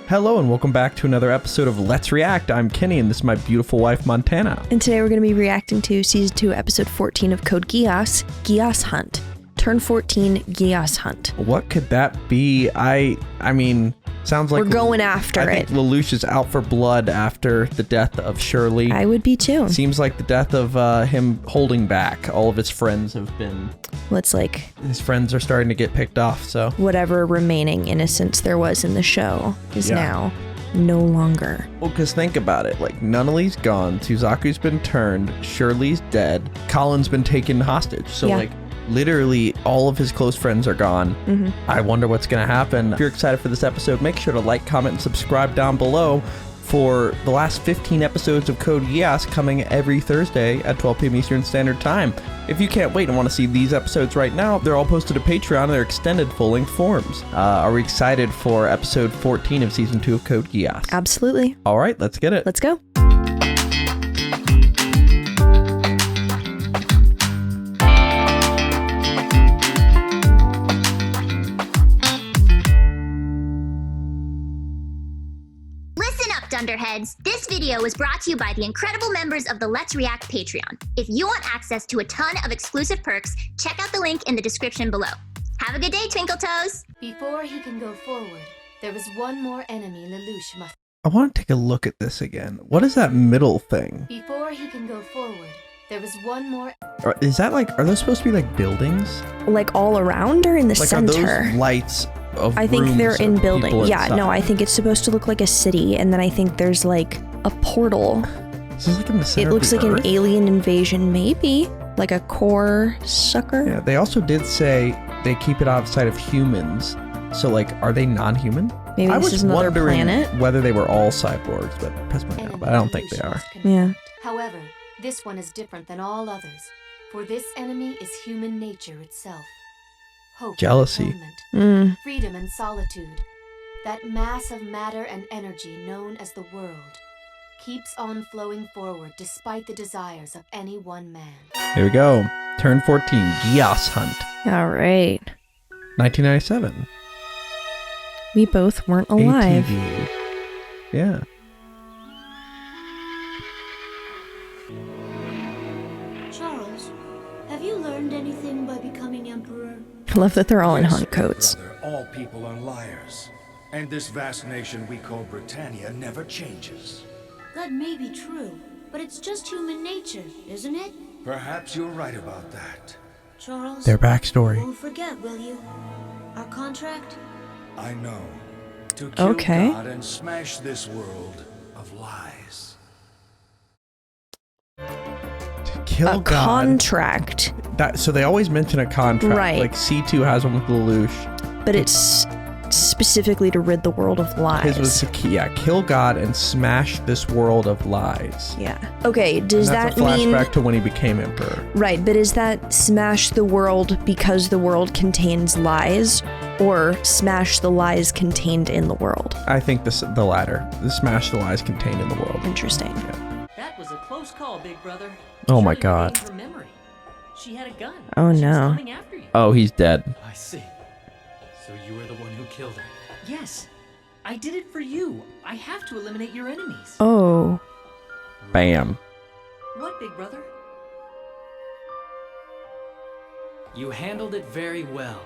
Hello and welcome back to another episode of Let's React. I'm Kenny and this is my beautiful wife, Montana. And today we're going to be reacting to Season 2, Episode 14 of Code Geass, Geass Hunt. Turn 14, Geass Hunt. What could that be? I mean, sounds like... We're going after it. I think Lelouch is out for blood after the death of Shirley. I would be too. Seems like the death of him holding back. All of his friends have been... Well, it's like... His friends are starting to get picked off, so... Whatever remaining innocence there was in the show is now no longer. Well, because think about it. Like, Nunnally's gone, Suzaku's been turned, Shirley's dead, Colin's been taken hostage. So, like... Literally, all of his close friends are gone. I wonder what's going to happen. If you're excited for this episode, make sure to like, comment, and subscribe down below for the last 15 episodes of Code Geass coming every Thursday at 12 p.m. Eastern Standard Time. If you can't wait and want to see these episodes right now, they're all posted to Patreon in their extended full-length forms. Are we excited for episode 14 of Season 2 of Code Geass? Absolutely. All right, let's get it. Let's go. Dunderheads, this video was brought to you by the incredible members of the Let's React Patreon. If you want access to a ton of exclusive perks, check out the link in the description below. Have a good day, Twinkle Toes! Before he can go forward, there was one more enemy Lelouch must... I want to take a look at this again. What is that middle thing? Before he can go forward, there was one more... Is that like, are those supposed to be like buildings? Like all around or in the center? Are those lights of I think they're in buildings. Yeah, inside? no, I think it's supposed to look like a city, and then I think there's like a portal. Is this like in the center It looks of the like Earth? an alien invasion, maybe. Like a core sucker. Yeah, they also did say they keep it outside of humans. So like, are they non-human? Maybe this is another planet. Whether they were all cyborgs, but I don't think they are. Yeah. However, this one is different than all others, for this enemy is human nature itself. Hope, Jealousy. Freedom and solitude. That mass of matter and energy known as the world keeps on flowing forward despite the desires of any one man. Here we go. Turn 14, Geass Hunt. All right. 1997. We both weren't alive. ATV. Yeah. Charles, have you learned anything by becoming emperor? I love that they're all in Yes, hunt coats. brother, all people are liars. And this vast nation we call Britannia never changes. That may be true, but it's just human nature, isn't it? Perhaps you're right about that. Charles, Their backstory. won't forget, will you? Our contract? I know. To kill Okay. God and smash this world of lies. To kill A God. contract, So they always mention a contract. Right. Like C2 has one with Lelouch. but it's specifically to rid the world of lies. His was to kill God and smash this world of lies. Yeah. Okay, does And that's that a mean... flashback to when he became emperor. Right, but is that smash the world because the world contains lies, or smash the lies contained in the world? I think the latter. The smash the lies contained in the world. Interesting. That was a close call, big brother. Oh my Shirley God. regained her memory. She had a gun. Oh, She was no. coming after you. Oh, he's dead. I see. So you were the one who killed her. Yes. I did it for you. I have to eliminate your enemies. Oh. Bam. What, big brother? You handled it very well.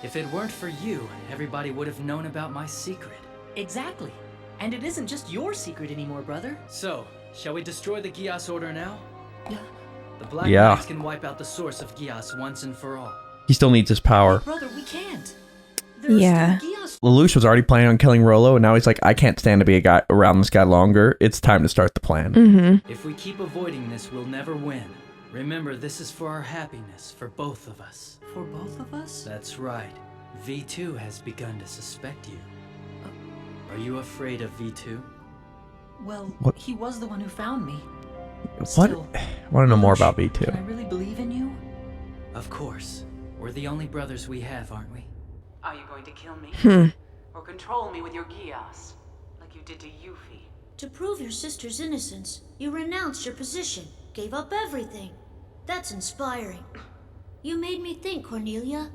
If it weren't for you, everybody would have known about my secret. Exactly. And it isn't just your secret anymore, brother. So, shall we destroy the Geass Order now? The Black Yeah. Knights can wipe out the source of Geass once and for all. He still needs his power. Brother, we can't. There are Yeah. still Geass. Lelouch was already planning on killing Rollo, and now he's like, I can't stand to be a guy around this guy longer. It's time to start the plan. Mm-hmm. If we keep avoiding this, we'll never win. Remember, this is for our happiness, for both of us. For both of us? That's right. V2 has begun to suspect you. Are you afraid of V2? Well, What? he was the one who found me. What? Still, I want to know more Lelouch, about Can I V2. really believe in you? Of course. We're the only brothers we have, aren't we? Are you going to kill me? Or control me with your Geass, like you did to Yuffie? To prove your sister's innocence, you renounced your position, gave up everything. That's inspiring. You made me think, Cornelia.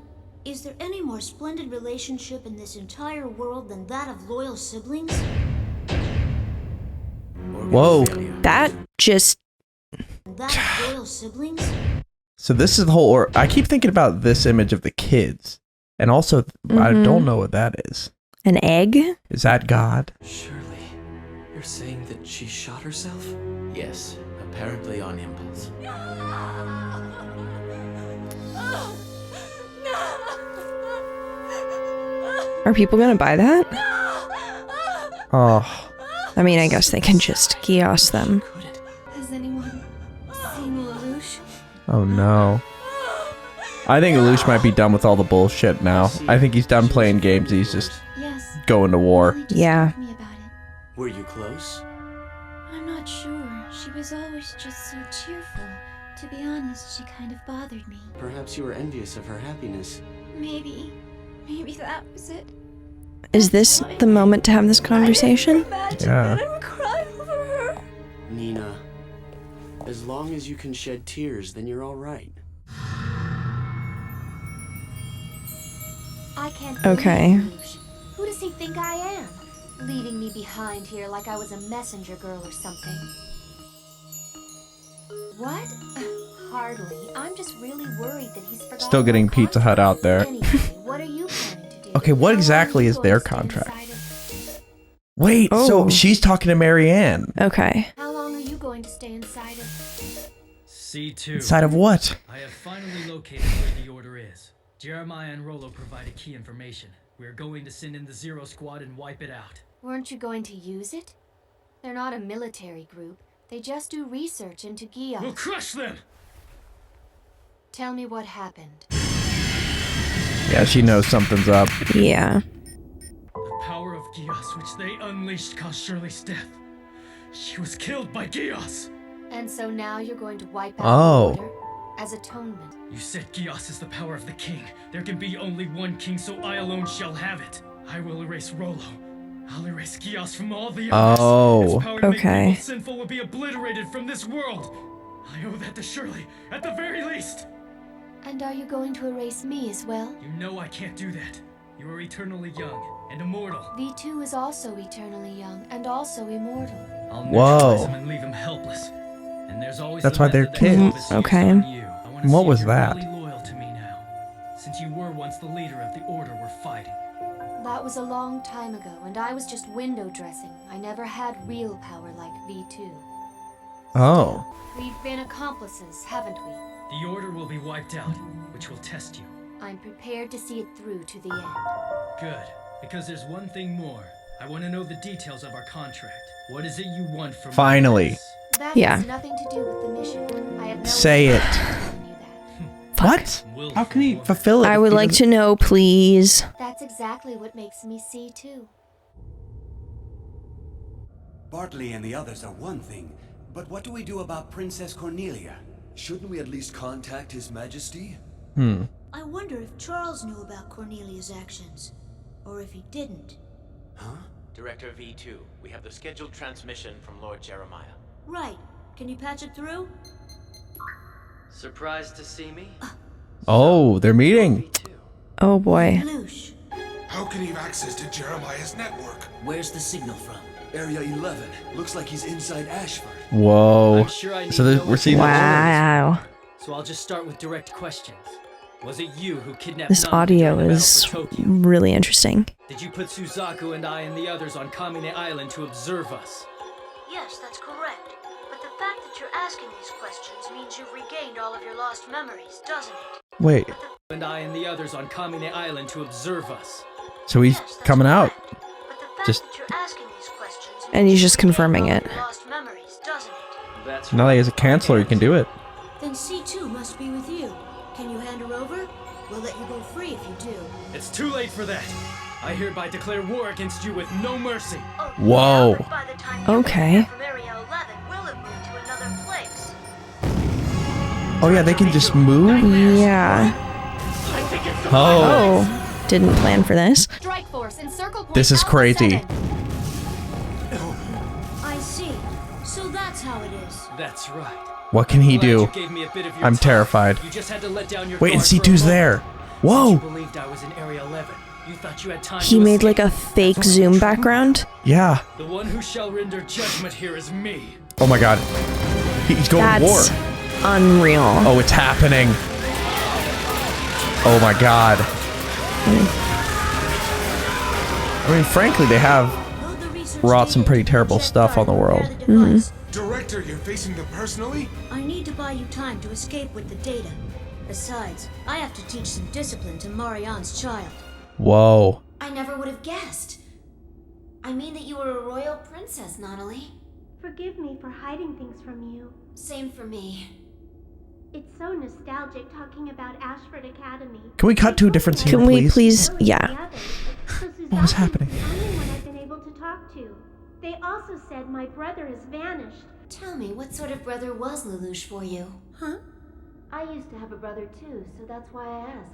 Is there any more splendid relationship in this entire world than that of loyal siblings? Whoa. That just... That of loyal siblings? So this is the whole... I keep thinking about this image of the kids. And also, I don't know what that is. An egg? Is that God? Surely, you're saying that she shot herself? Yes, apparently on impulse. Are people gonna buy that? Oh. I mean, I guess they can just Geass them. Has anyone seen Lelouch? Oh no. I think Lelouch might be done with all the bullshit now. I think he's done playing games. He's just going to war. Yeah. Were you close? I'm not sure. She was always just so cheerful. To be honest, she kind of bothered me. Perhaps you were envious of her happiness. Maybe that was it. Is this the moment to have this conversation? Yeah. I'm crying over her. Nina, as long as you can shed tears, then you're all right. I can't Okay. believe Lelouch. Who does he think I am? Leaving me behind here like I was a messenger girl or something. What? Hardly. I'm just really worried that he's forgotten. Still getting Pizza Hut out there. Anyway, what are you planning to do? Okay, what exactly is their contract? Wait, so she's talking to Marianne. Okay. How long are you going to stay inside of? C2. Inside of what? I have finally located where the order is. Jeremiah and Rollo provided key information. We're going to send in the Zero Squad and wipe it out. Weren't you going to use it? They're not a military group. They just do research into Geass. We'll crush them! Tell me what happened. Yeah, she knows something's up. Yeah. The power of Geass which they unleashed caused Shirley's death. She was killed by Geass! And so now you're going to wipe out the order as atonement. You said Geass is the power of the king. There can be only one king, so I alone shall have it. I will erase Rollo. I'll erase Geass from all the others. Oh, its power to make okay. people sinful will be obliterated from this world. I owe that to Shirley, at the very least. And are you going to erase me as well? You know I can't do that. You are eternally young and immortal. V2 is also eternally young and also immortal. I'll Whoa. neutralize him and leave him helpless. And there's always That's the why they're method that kids. is Okay. used on you. I wanna What see was if you're that? really loyal to me now, since you were once the leader of the order we're fighting. That was a long time ago, and I was just window dressing. I never had real power like V2. Oh. We've been accomplices, haven't we? The order will be wiped out, which will test you. I'm prepared to see it through to the end. Good, because there's one thing more. I want to know the details of our contract. What is it you want from Finally. us? That Yeah. has nothing to do with the mission. I have no Say it. telling you that. What? Will How can he for fulfill it? I if would he like doesn't- to know, please. That's exactly what makes me see too. Bartley and the others are one thing, but what do we do about Princess Cornelia? Shouldn't we at least contact His Majesty? I wonder if Charles knew about Cornelia's actions, or if he didn't. Huh? Director V2, we have the scheduled transmission from Lord Jeremiah. Right. Can you patch it through? Surprised to see me? Oh, they're meeting. Oh boy. Lelouch. How can he have access to Jeremiah's network? Where's the signal from? Area 11. Looks like he's inside Ashford. Whoa. I'm sure I need So to there- know we're what seeing you the- Wow. So I'll just start with direct questions. Was it you who kidnapped This Nami audio during the is battle for Tokyo? really interesting. Did you put Suzaku and I and the others on Kamine Island to observe us? Yes, that's correct. But the fact that you're asking these questions means you've regained all of your lost memories, doesn't it? Wait. And I and the others on Kamine Island to observe us. So he's coming out. But the fact Just that you're asking these questions And he's just confirming means it. you've regained all of your lost memories, doesn't it? That's now that he has a counselor, he can do it. Then C2 must be with you. Can you hand her over? We'll let you go free if you do. It's too late for that. I hereby declare war against you with no mercy. Whoa. But by the time you Okay. get back from Area 11, we'll have moved to another place. Oh yeah, they can just move? Yeah. Oh. Oh. Didn't plan for this. Strike force encircle point This is Alpha crazy. 7. I see. So that's how it is. That's right. What can he Glad do? you gave me a bit of your I'm time. terrified. You just had to let down your Wait, and guard for a C2's moment. there. Whoa. You believed I was in Area 11. You thought you had time He to made escape. like a fake zoom background. Yeah. The one who shall render judgment here is me. Oh my god. He's going to war. That's unreal. Oh, it's happening. Oh my god. I mean, frankly, they have wrought some pretty terrible stuff on the world. Director, you're facing them personally? I need to buy you time to escape with the data. Besides, I have to teach some discipline to Marianne's child. Whoa. I never would have guessed. I mean that you were a royal princess, Natalie. Forgive me for hiding things from you. Same for me. It's so nostalgic talking about Ashford Academy. Can we cut to a different scene, Can we please? please? Yeah. What was happening? The only one I've been able to talk to. They also said my brother has vanished. Tell me, what sort of brother was Lelouch for you? Huh? I used to have a brother too, so that's why I ask.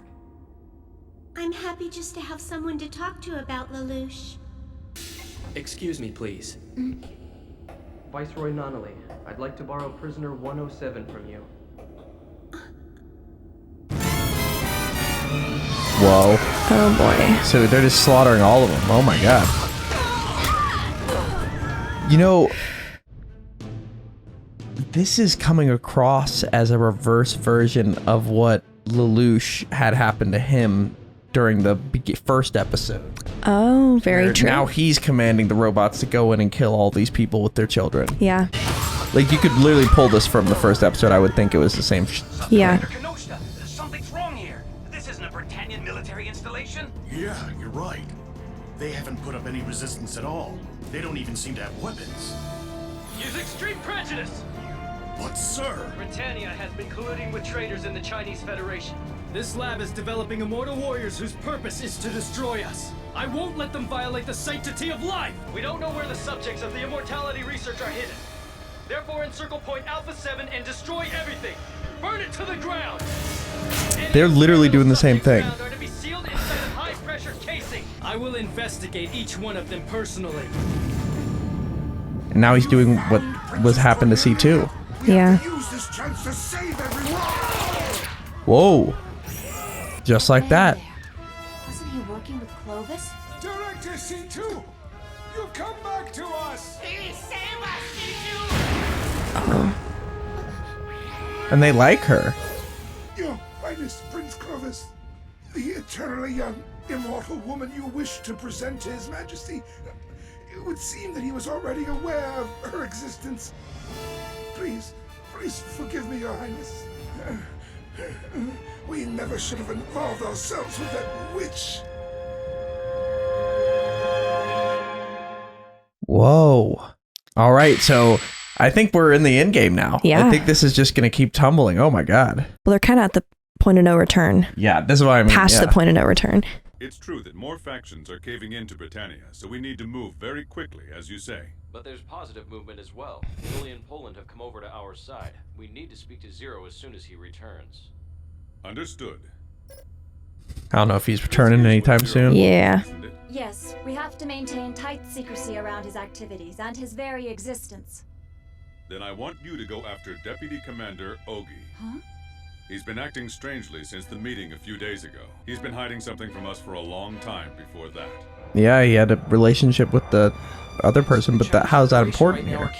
I'm happy just to have someone to talk to about Lelouch. Excuse me, please. Viceroy Nonali, I'd like to borrow prisoner 107 from you. Whoa. Oh boy. So they're just slaughtering all of them. Oh my god. You know, this is coming across as a reverse version of what Lelouch had happened to him during the first episode. Oh, very true. Now he's commanding the robots to go in and kill all these people with their children. Yeah. Like, you could literally pull this from the first episode. I would think it was the same. Yeah. Something's wrong here. This isn't a Britannian military installation. Yeah, you're right. They haven't put up any resistance at all. They don't even seem to have weapons. Use extreme prejudice! But sir! Britannia has been colluding with traitors in the Chinese Federation. This lab is developing immortal warriors whose purpose is to destroy us. I won't let them violate the sanctity of life! We don't know where the subjects of the immortality research are hidden. Therefore, encircle point Alpha 7 and destroy everything! Burn it to the ground! They're literally doing the same thing. Are to be sealed inside a high-pressure casing. I will investigate each one of them personally. And now he's doing what was happened to C2. Yeah. Use this chance to save everyone! Whoa. Just like that. Wasn't he working with Clovis? Director C2! You've come back to us! And they like her. Your Highness, Prince Clovis, the eternally young, immortal woman you wish to present to His Majesty. It would seem that he was already aware of her existence. Please forgive me, Your Highness. We never should have involved ourselves with that witch. Whoa. All right, so I think we're in the end game now. Yeah. I think this is just going to keep tumbling. Oh my god. Well, they're kind of at the point of no return. Yeah, this is what I mean. Past the point of no return. It's true that more factions are caving into Britannia, so we need to move very quickly, as you say. But there's positive movement as well. Italy and Poland have come over to our side. We need to speak to Zero as soon as he returns. Understood. I don't know if he's returning anytime soon. Yeah. Yes, we have to maintain tight secrecy around his activities and his very existence. Then I want you to go after Deputy Commander Ogi. Huh? He's been acting strangely since the meeting a few days ago. He's been hiding something from us for a long time before that. Yeah, he had a relationship with the other person, but how's that important here?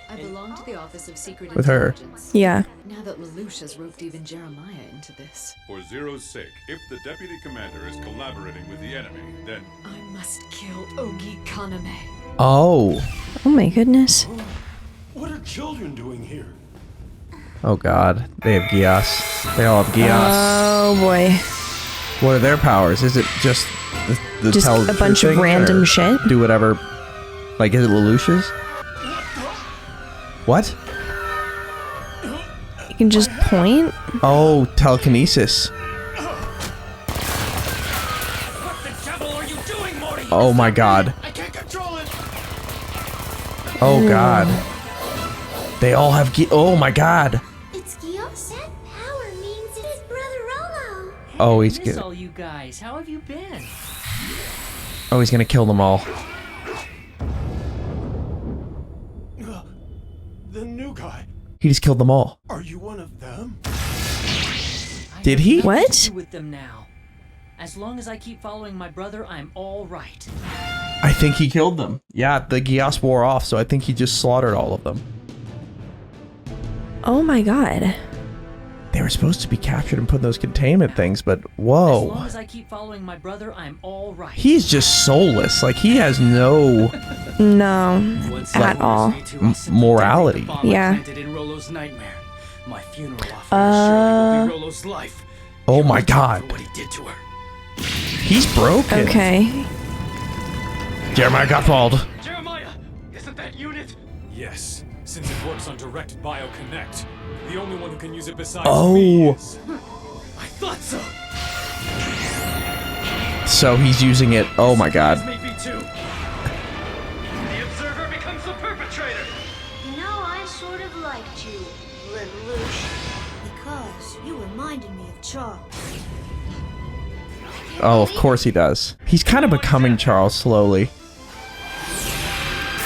I belong to the Office of Secret With her. Intelligence. Yeah. Now that Lelouch has roped even Jeremiah into this. For Zero's sake, if the Deputy Commander is collaborating with the enemy, then... I must kill Ogi Kaname. Oh. Oh my goodness. What are children doing here? Oh god. They have Geass. They all have Geass. Oh boy. What are their powers? Is it just the Just tell a the bunch truth of thing, random or shit? Do whatever. Like, is it Lelouch's? What? You can just point? Oh, telekinesis. Oh my god. I can't control it. Oh god. They all have oh my god. It's Geass. That power means it's Brother Rolo. Oh, he's Miss good. all you guys. How have you been? Oh, he's gonna kill them all. The new guy. He just killed them all. Are you one of them? I Did he? What? With them now. As long as I keep following my brother, I'm all right. I think he killed them. Yeah, the Geass wore off, so I think he just slaughtered all of them. Oh my god. They were supposed to be captured and put in those containment things, but As whoa. long as I keep following my brother, I'm all right. He's just soulless. Like, he has no No, at all. Morality. Yeah. In Rollo's nightmare. My funeral offering will be Rollo's life. Oh my god. What he did to her. He's broken. Okay. Jeremiah got bald. Jeremiah, isn't that unit? Yes, since it works on direct BioConnect. The only one who can use it besides Oh. me is... I thought so. So he's using it. Oh my god. Maybe too. The observer becomes the perpetrator. You know, I sort of liked you, Lelouch, because you reminded me of Charles. Oh, of course he does. He's kind of becoming Charles slowly.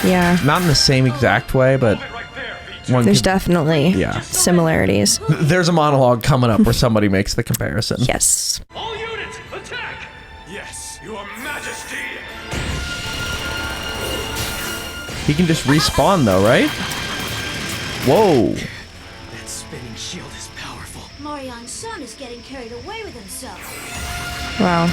Yeah. Not in the same exact way, but one There's could- definitely similarities. There's a monologue coming up where somebody makes the comparison. Yes. All units, attack! Yes, Your Majesty! He can just respawn though, right? Whoa. That spinning shield is powerful. Marion's son is getting carried away with himself. Wow.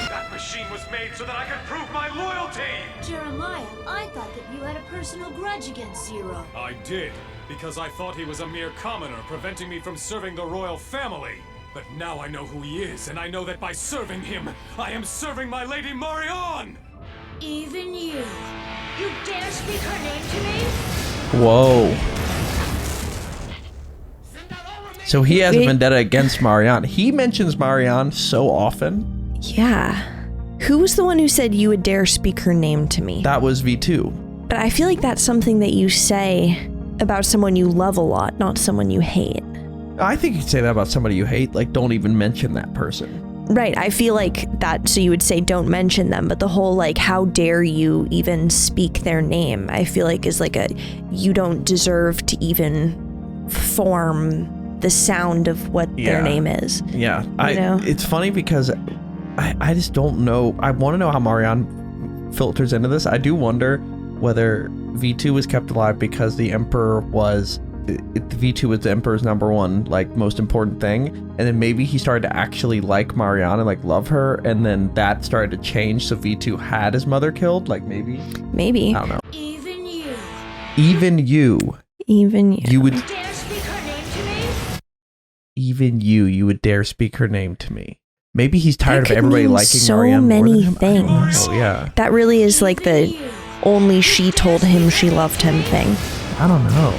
That machine was made so that I could prove my loyalty! Jeremiah, I thought that you had a personal grudge against Zero. I did, because I thought he was a mere commoner, preventing me from serving the royal family. But now I know who he is, and I know that by serving him, I am serving my Lady Marion! Even you. You dare speak her name to me? Whoa. So he has a vendetta against Marion. He mentions Marion so often. Yeah. Who was the one who said you would dare speak her name to me? That was V2. But I feel like that's something that you say about someone you love a lot, not someone you hate. I think you'd say that about somebody you hate. Like, don't even mention that person. Right, I feel like that, so you would say don't mention them, but the whole like, how dare you even speak their name, I feel like is like a, you don't deserve to even form the sound of what their name is. Yeah, You know? It's funny because I just don't know. I want to know how Marion filters into this. I do wonder whether V2 was kept alive because the Emperor was... V2 was the Emperor's #1 like most important thing, and then maybe he started to actually like Marion and like love her, and then that started to change, so V2 had his mother killed. Like maybe I don't know. Even you. Even you would Dare speak her name to me? even you would dare speak her name to me. Maybe he's tired That of could everybody mean liking so Marion more than many him. things. Oh yeah, That really is like the only she told him she loved him thing. I don't know.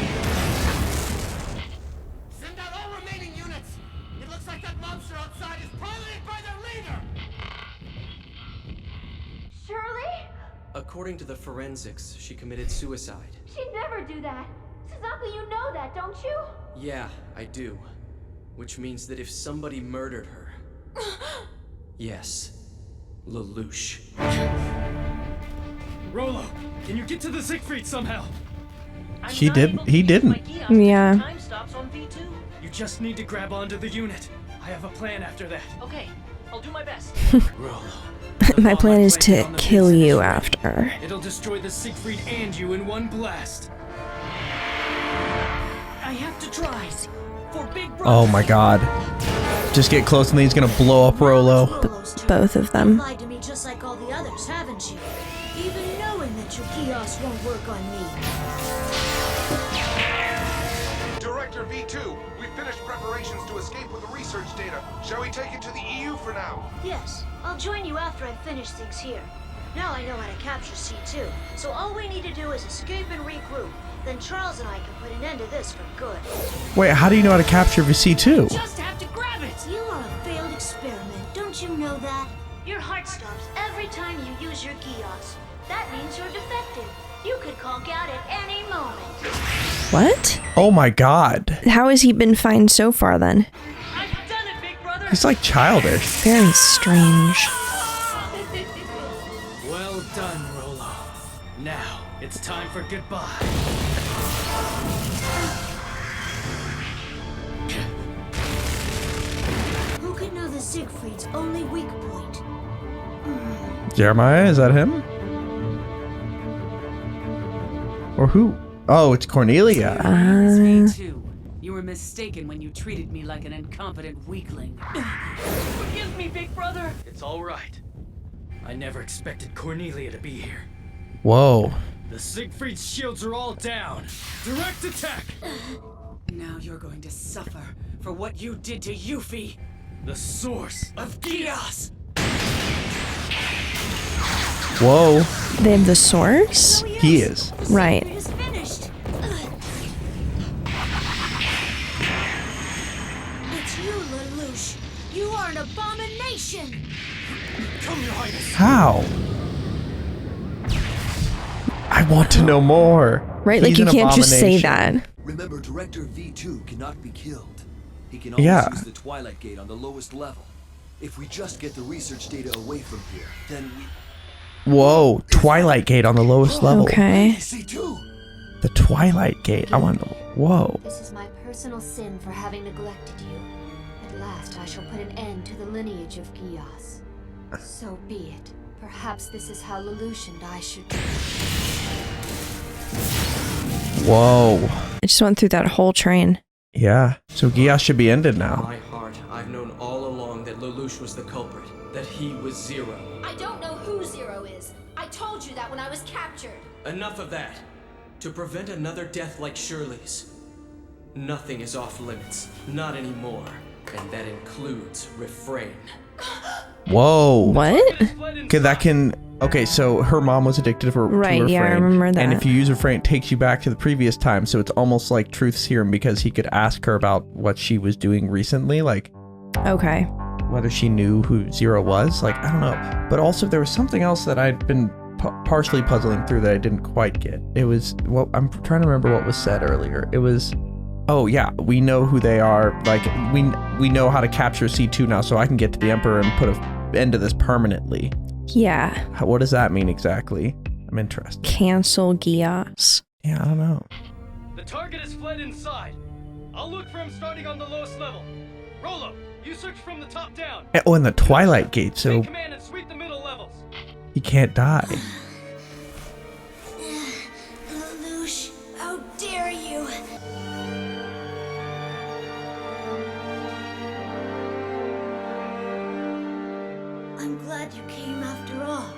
According to the forensics, she committed suicide. She'd never do that. Suzaku, you know that, don't you? Yeah, I do. Which means that if somebody murdered her... yes, Lelouch. Rollo, can you get to the Siegfried somehow? He didn't. Yeah. Time stops on V2. You just need to grab onto the unit. I have a plan after that. Okay, I'll do my best. Rollo. My plan is to kill you after. It'll destroy the Siegfried and you in one blast. I have to try. For Big Brother. Oh my god. Just get close and then he's gonna blow up Rollo. Both of them. Lied to me just like all the others, haven't you? Even knowing that your Geass won't work on me. Director V2, we've finished preparations to escape with the research data. Shall we take it to the EU for now? Yes, I'll join you after I finish things here. Now I know how to capture C2, so all we need to do is escape and regroup. Then Charles and I can put an end to this for good. Wait, how do you know how to capture VC2? Just have to grab it! You are a failed experiment, don't you know that? Your heart stops every time you use your Geass. That means you're defective. You could conk out at any moment. What? Oh my god. How has he been fine so far then? He's like childish. Very strange. Well done, Rollo. Now, it's time for goodbye. Siegfried's only weak point. Jeremiah, is that him? Or who? Oh, it's Cornelia. V2, you were mistaken when you treated me like an incompetent weakling. Forgive me, big brother. It's all right. I never expected Cornelia to be here. Whoa. The Siegfried's shields are all down. Direct attack. Now you're going to suffer for what you did to Yuffie. The source of Geass. Whoa. They have the source? He is. Right. It is finished. It's you, Lelouch. You are an abomination. Come, Your Highness. How? I want to know more. Right, like you can't just say that. Remember, Director V2 cannot be killed. He can always use the Twilight Gate on the lowest level. If we just get the research data away from here, then we... Whoa, Twilight Gate on the lowest level. Okay. The Twilight Gate. I want to know. Whoa. This is my personal sin for having neglected you. At last I shall put an end to the lineage of Geass. So be it. Perhaps this is how Lelouch and I should be. Whoa. I just went through that whole train. Yeah. So Geass should be ended In now. my heart, I've known all along that Lelouch was the culprit. That he was Zero. I don't know who Zero is. I told you that when I was captured. Enough of that. To prevent another death like Shirley's, nothing is off limits. Not anymore. And that includes refrain. Whoa. What? Okay, that can... Okay, so her mom was addicted to refrain. Yeah, I remember that. And if you use refrain, it takes you back to the previous time. So it's almost like truth serum because he could ask her about what she was doing recently. Like... Okay. Whether she knew who Zero was. Like, I don't know. But also there was something else that I'd been partially puzzling through that I didn't quite get. It was... Well, I'm trying to remember what was said earlier. It was... Oh yeah, we know who they are. Like, we know how to capture C2 now, so I can get to the Emperor and put an end to this permanently. Yeah. What does that mean exactly? I'm interested. Cancel Geass. Yeah, I don't know. The target has fled inside. I'll look for him starting on the lowest level. Rolo, you search from the top down. Oh, and the Twilight Gate, so Take command and sweep the middle levels. he can't die. Lelouch, how dare you? I'm glad you came after all.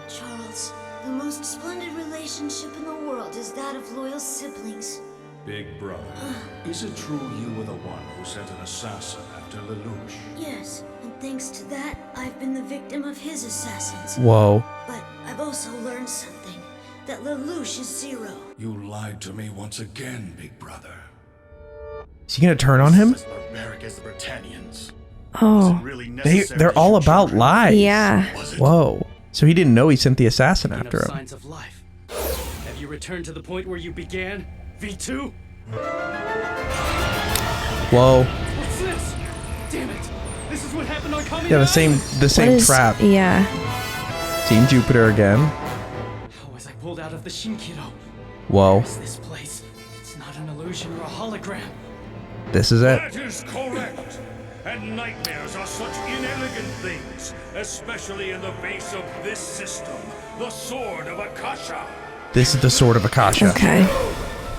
Charles, the most splendid relationship in the world is that of loyal siblings. Big brother, is it true you were the one who sent an assassin after Lelouch? Yes, and thanks to that, I've been the victim of his assassins. Whoa. But I've also learned something. That Lelouch is Zero. You lied to me once again, big brother. Is he gonna turn on him? As barbaric as the Britannians. Oh. They're all about lies. Yeah. Whoa. So he didn't know he sent the assassin after him. Signs of life. Have you returned to the point where you began, V2? Whoa. What's this? Damn it! This is what happened on Kami. Yeah, the same trap. Yeah. Team Jupiter again. How was I pulled out of the Shinkido? Whoa. What is this place? It's not an illusion or a hologram. This is it. That is correct. And nightmares are such inelegant things, especially in the face of this system, the Sword of Akasha. This is the Sword of Akasha. Okay.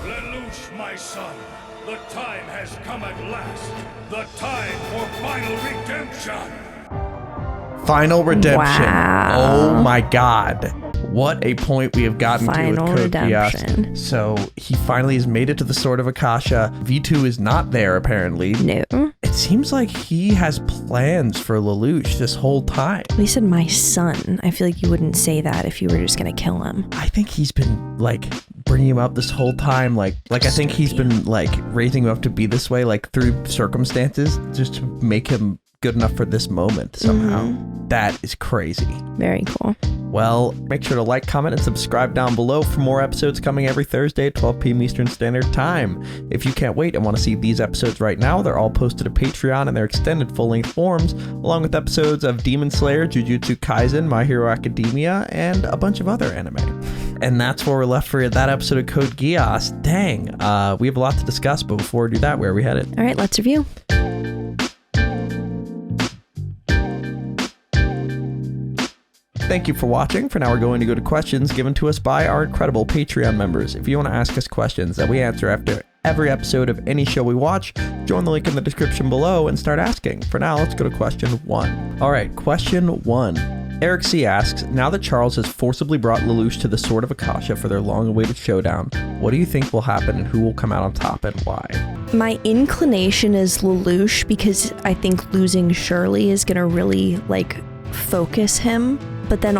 Lelouch, my son, the time has come at last. The time for final redemption. Final redemption. Wow. Oh my god. What a point we have gotten Final to with Code redemption. Geass. So he finally has made it to the Sword of Akasha. V2 is not there apparently. No. It seems like he has plans for Lelouch this whole time. He said my son. I feel like you wouldn't say that if you were just gonna kill him. I think he's been like bringing him up this whole time. Like I think he's been like raising him up to be this way, like through circumstances, just to make him good enough for this moment somehow. That is crazy. Very cool. Well, make sure to like, comment, and subscribe down below for more episodes coming every Thursday at 12 p.m. Eastern Standard Time. If you can't wait and want to see these episodes right now, they're all posted to Patreon in their extended full-length forms, along with episodes of Demon Slayer, Jujutsu Kaisen, My Hero Academia, and a bunch of other anime. And that's where we're left for that episode of Code Geass. Dang, we have a lot to discuss, but before we do that, where are we headed? All right, let's review. Thank you for watching. For now, we're going to go to questions given to us by our incredible Patreon members. If you want to ask us questions that we answer after every episode of any show we watch, join the link in the description below and start asking. For now, let's go to question 1. All right, question 1. Eric C. asks, now that Charles has forcibly brought Lelouch to the Sword of Akasha for their long-awaited showdown, what do you think will happen and who will come out on top and why? My inclination is Lelouch because I think losing Shirley is going to really, like, focus him. But then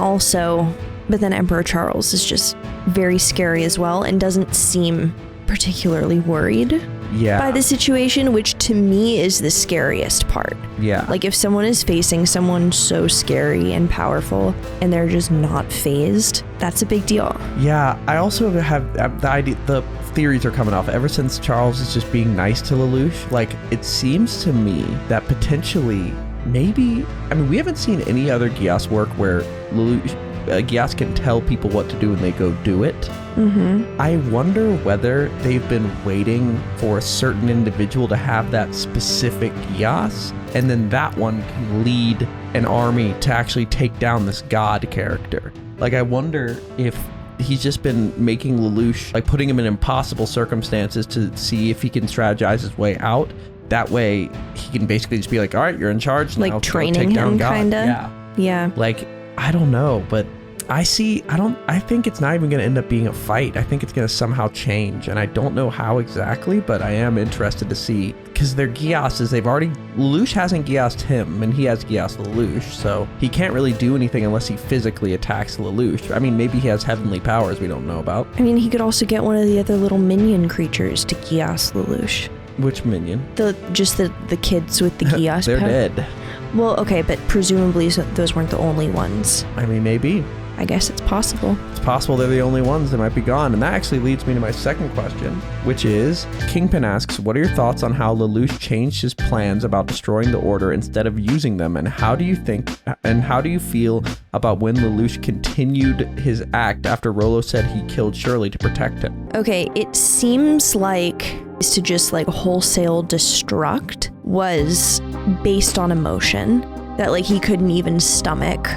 Emperor Charles is just very scary as well and doesn't seem particularly worried by the situation, which to me is the scariest part. Yeah. Like if someone is facing someone so scary and powerful and they're just not phased, that's a big deal. Yeah, I also have the idea, the theories are coming off ever since Charles is just being nice to Lelouch. Like it seems to me that potentially maybe, I mean, we haven't seen any other Geass work where Geass can tell people what to do and they go do it. Mm-hmm. I wonder whether they've been waiting for a certain individual to have that specific Geass, and then that one can lead an army to actually take down this god character. Like, I wonder if he's just been making Lelouch, like putting him in impossible circumstances to see if he can strategize his way out. That way, he can basically just be like, all right, you're in charge now. Like training him, kind of. Yeah. Like, I don't know, but I think it's not even going to end up being a fight. I think it's going to somehow change, and I don't know how exactly, but I am interested to see, because their Geasses, Lelouch hasn't Geassed him, and he has Geassed Lelouch, so he can't really do anything unless he physically attacks Lelouch. I mean, maybe he has heavenly powers we don't know about. I mean, he could also get one of the other little minion creatures to Geass Lelouch. Which minion? The kids with the Geass They're power. dead. Well, okay, but presumably those weren't the only ones. I mean, maybe. I guess it's possible. It's possible they're the only ones that might be gone. And that actually leads me to my second question, which is, Kingpin asks, what are your thoughts on how Lelouch changed his plans about destroying the Order instead of using them? And how do you feel about when Lelouch continued his act after Rollo said he killed Shirley to protect him? Okay, it seems like to just like wholesale destruct was based on emotion, that like he couldn't even stomach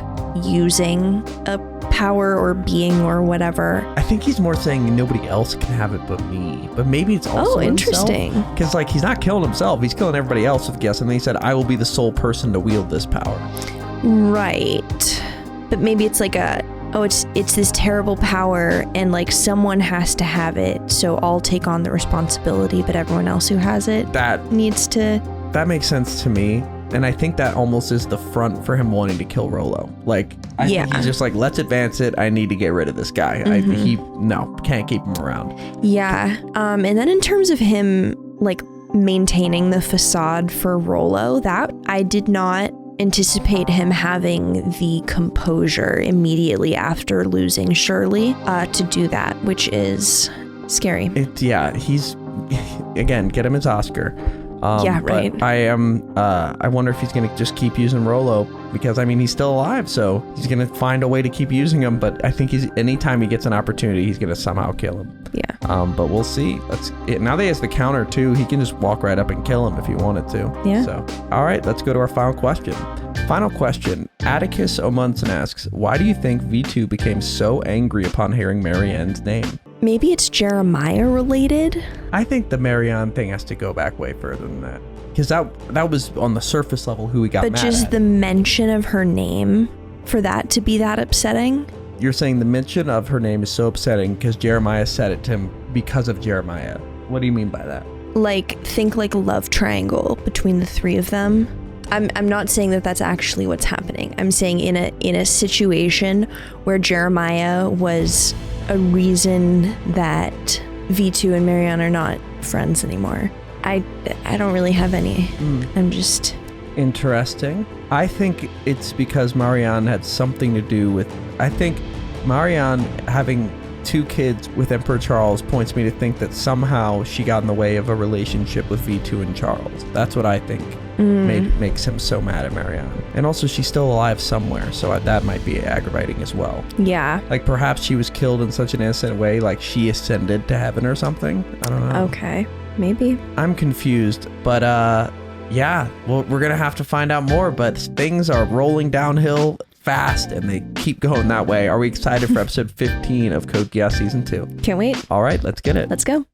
using a power or being or whatever. I think he's more saying nobody else can have it but me. But maybe it's also interesting. Because like he's not killing himself, he's killing everybody else with Geass, and then he said, I will be the sole person to wield this power. Right. But maybe it's like it's this terrible power and like someone has to have it, so I'll take on the responsibility, but everyone else who has it needs to. That makes sense to me. And I think that almost is the front for him wanting to kill Rollo. Like, I think he's just like, let's advance it. I need to get rid of this guy. Can't keep him around. Yeah. And then in terms of him, like, maintaining the facade for Rollo, that I did not anticipate him having the composure immediately after losing Shirley to do that, which is scary. He's, again, get him his Oscar. Right. But I wonder if he's going to just keep using Rollo, because I mean, he's still alive, so he's going to find a way to keep using him. But I think anytime he gets an opportunity, he's going to somehow kill him. Yeah. But we'll see. Now that he has the counter too, he can just walk right up and kill him if he wanted to. Yeah. So, all right, let's go to our final question. Final question. Atticus Omunson asks, why do you think V2 became so angry upon hearing Marianne's name? Maybe it's Jeremiah related? I think the Marianne thing has to go back way further than that. Because that was on the surface level who he got mad at. But just the mention of her name, for that to be that upsetting? You're saying the mention of her name is so upsetting because Jeremiah said it to him because of Jeremiah. What do you mean by that? Like, think like a love triangle between the three of them. I'm not saying that that's actually what's happening. I'm saying in a situation where Jeremiah was a reason that V2 and Marianne are not friends anymore. I don't really have any. I'm just... Interesting. I think it's because Marianne had something to do with... I think Marianne having 2 kids with Emperor Charles points me to think that somehow she got in the way of a relationship with V2 and Charles. That's what I think makes him so mad at Marianne. And also, she's still alive somewhere, so that might be aggravating as well. Yeah. Like, perhaps she was killed in such an innocent way, like she ascended to heaven or something. I don't know. Okay, maybe. I'm confused, but yeah, well, we're gonna have to find out more, but things are rolling downhill fast and they keep going that way. Are we excited for episode 15 of Code Geass Season 2? Can't wait. All right, let's get it. Let's go.